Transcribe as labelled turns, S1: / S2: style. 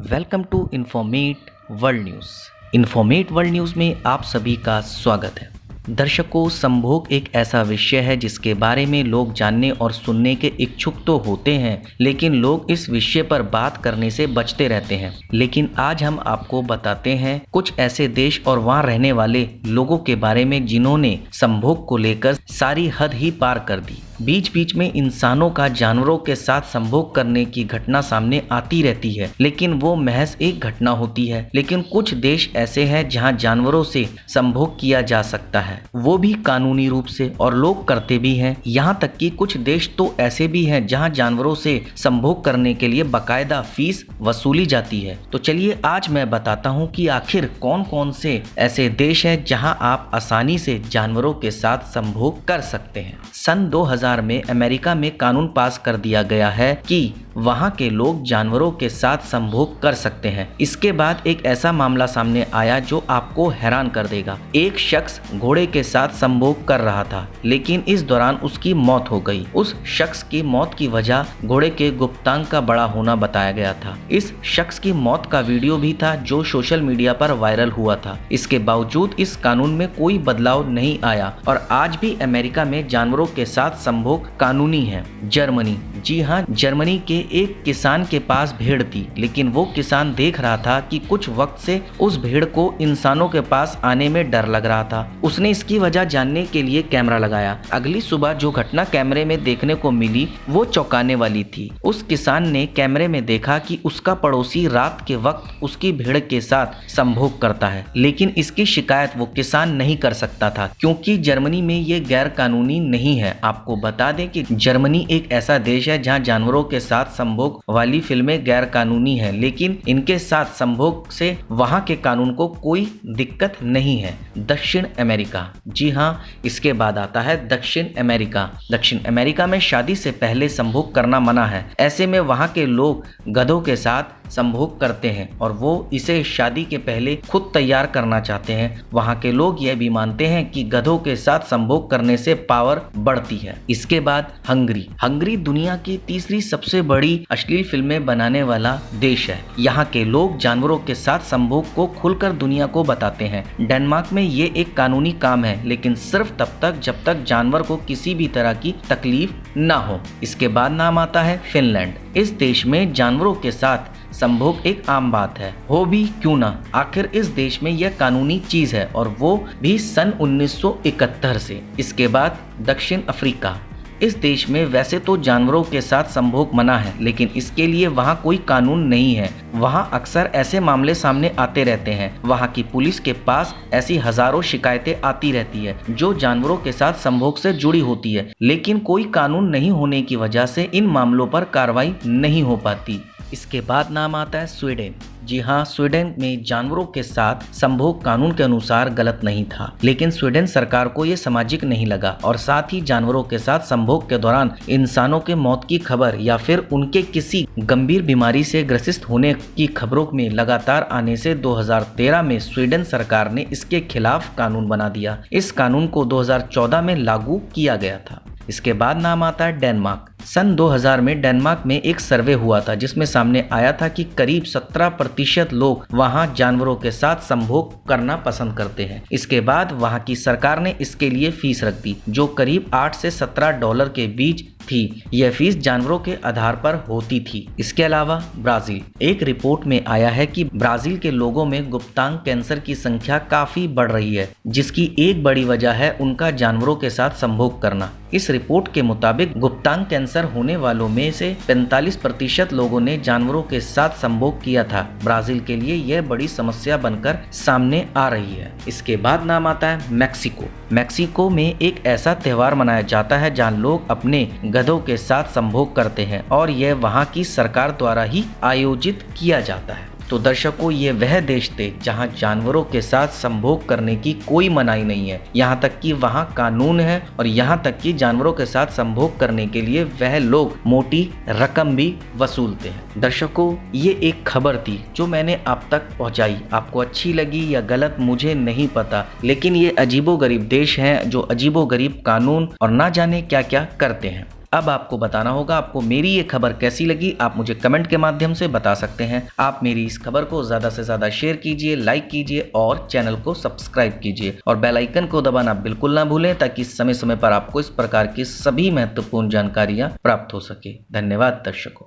S1: Welcome to Informate World News. Informate World News में आप सभी का स्वागत है। दर्शकों, संभोग एक ऐसा विषय है जिसके बारे में लोग जानने और सुनने के इच्छुक तो होते हैं, लेकिन लोग इस विषय पर बात करने से बचते रहते हैं। लेकिन आज हम आपको बताते हैं कुछ ऐसे देश और वहाँ रहने वाले लोगों के बारे में जिन्होंने संभोग को लेकर सारी हद ही पार कर दी। बीच बीच में इंसानों का जानवरों के साथ संभोग करने की घटना सामने आती रहती है, लेकिन वो महज एक घटना होती है। लेकिन कुछ देश ऐसे हैं जहां जानवरों से संभोग किया जा सकता है, वो भी कानूनी रूप से, और लोग करते भी हैं। यहाँ तक कि कुछ देश तो ऐसे भी हैं जहां जानवरों से संभोग करने के लिए बाकायदा फीस वसूली जाती है। तो चलिए आज मैं बताता हूँ कि आखिर कौन कौन से ऐसे देश हैं जहां आप आसानी से जानवरों के साथ संभोग कर सकते हैं। सन 2000 में अमेरिका में कानून पास कर दिया गया है कि वहां के लोग जानवरों के साथ संभोग कर सकते हैं। इसके बाद एक ऐसा मामला सामने आया जो आपको हैरान कर देगा। एक शख्स घोड़े के साथ संभोग कर रहा था, लेकिन इस दौरान उसकी मौत हो गई। उस शख्स की मौत की वजह घोड़े के गुप्तांग का बड़ा होना बताया गया था। इस शख्स की मौत का वीडियो भी था जो सोशल मीडिया पर वायरल हुआ था। इसके बावजूद इस कानून में कोई बदलाव नहीं आया और आज भी अमेरिका में जानवरों के साथ संभोग कानूनी है। जर्मनी, जी हाँ, जर्मनी के एक किसान के पास भेड़ थी, लेकिन वो किसान देख रहा था कि कुछ वक्त से उस भेड़ को इंसानों के पास आने में डर लग रहा था। उसने इसकी वजह जानने के लिए कैमरा लगाया। अगली सुबह जो घटना कैमरे में देखने को मिली वो चौंकाने वाली थी। उस किसान ने कैमरे में देखा कि उसका पड़ोसी रात के वक्त उसकी भेड़ के साथ संभोग करता है, लेकिन इसकी शिकायत वो किसान नहीं कर सकता था क्योंकि जर्मनी में ये गैर कानूनी नहीं है। आपको बता दें कि जर्मनी एक ऐसा देश है जहां जानवरों के साथ संभोग वाली फिल्में गैर कानूनी है, लेकिन इनके साथ संभोग से वहां के कानून को कोई दिक्कत नहीं है। दक्षिण अमेरिका, जी हाँ, इसके बाद आता है दक्षिण अमेरिका। दक्षिण अमेरिका में शादी से पहले संभोग करना मना है। ऐसे में वहां के लोग गधों के साथ संभोग करते हैं और वो इसे शादी के पहले खुद तैयार करना चाहते हैं। वहां के लोग यह भी मानते हैं कि गधों के साथ संभोग करने से पावर बढ़ती है। इसके बाद हंगरी दुनिया की तीसरी सबसे बड़ी अश्लील फिल्में बनाने वाला देश है। यहाँ के लोग जानवरों के साथ संभोग को खुलकर दुनिया को बताते हैं। डेनमार्क में ये एक कानूनी काम है, लेकिन सिर्फ तब तक जब तक जानवर को किसी भी तरह की तकलीफ ना हो। इसके बाद नाम आता है फिनलैंड। इस देश में जानवरों के साथ संभोग एक आम बात है, हो भी क्यों ना। आखिर इस देश में यह कानूनी चीज है और वो भी सन 1971 से। इसके बाद दक्षिण अफ्रीका। इस देश में वैसे तो जानवरों के साथ संभोग मना है, लेकिन इसके लिए वहाँ कोई कानून नहीं है। वहाँ अक्सर ऐसे मामले सामने आते रहते हैं। वहाँ की पुलिस के पास ऐसी हजारों शिकायतें आती रहती है जो जानवरों के साथ संभोग से जुड़ी होती है, लेकिन कोई कानून नहीं होने की वजह से इन मामलों पर कार्रवाई नहीं हो पाती। इसके बाद नाम आता है स्वीडन। जी हाँ, स्वीडन में जानवरों के साथ संभोग कानून के अनुसार गलत नहीं था, लेकिन स्वीडन सरकार को ये सामाजिक नहीं लगा और साथ ही जानवरों के साथ संभोग के दौरान इंसानों के मौत की खबर या फिर उनके किसी गंभीर बीमारी से ग्रसित होने की खबरों में लगातार आने से 2013 में स्वीडन सरकार ने इसके खिलाफ कानून बना दिया। इस कानून को 2014 में लागू किया गया था। इसके बाद नाम आता है डेनमार्क। सन 2000 में डेनमार्क में एक सर्वे हुआ था जिसमें सामने आया था कि करीब 17% लोग वहां जानवरों के साथ संभोग करना पसंद करते हैं। इसके बाद वहां की सरकार ने इसके लिए फीस रख दी जो करीब 8 से 17 डॉलर के बीच थी। यह फीस जानवरों के आधार पर होती थी। इसके अलावा ब्राजील। एक रिपोर्ट में आया है कि ब्राजील के लोगों में गुप्तांग कैंसर की संख्या काफी बढ़ रही है, जिसकी एक बड़ी वजह है उनका जानवरों के साथ संभोग करना। इस रिपोर्ट के मुताबिक गुप्तांग कैंसर होने वालों में से 45% लोगों ने जानवरों के साथ संभोग किया था। ब्राजील के लिए यह बड़ी समस्या बनकर सामने आ रही है। इसके बाद नाम आता है मैक्सिको। मैक्सिको में एक ऐसा त्योहार मनाया जाता है जहां लोग अपने गधों के साथ संभोग करते हैं और यह वहां की सरकार द्वारा ही आयोजित किया जाता है। तो दर्शकों, ये वह देश थे जहां जानवरों के साथ संभोग करने की कोई मनाही नहीं है। यहाँ तक कि वहां कानून है और यहाँ तक कि जानवरों के साथ संभोग करने के लिए वह लोग मोटी रकम भी वसूलते हैं। दर्शकों, ये एक खबर थी जो मैंने आप तक पहुँचाई। आपको अच्छी लगी या गलत मुझे नहीं पता, लेकिन ये अजीबोगरीब देश हैं जो अजीबोगरीब कानून और ना जाने क्या क्या करते हैं। अब आपको बताना होगा आपको मेरी ये खबर कैसी लगी। आप मुझे कमेंट के माध्यम से बता सकते हैं। आप मेरी इस खबर को ज़्यादा से ज़्यादा शेयर कीजिए, लाइक कीजिए और चैनल को सब्सक्राइब कीजिए और बेल आइकन को दबाना बिल्कुल ना भूलें ताकि समय समय पर आपको इस प्रकार की सभी महत्वपूर्ण जानकारियाँ प्राप्त हो सके। धन्यवाद दर्शकों।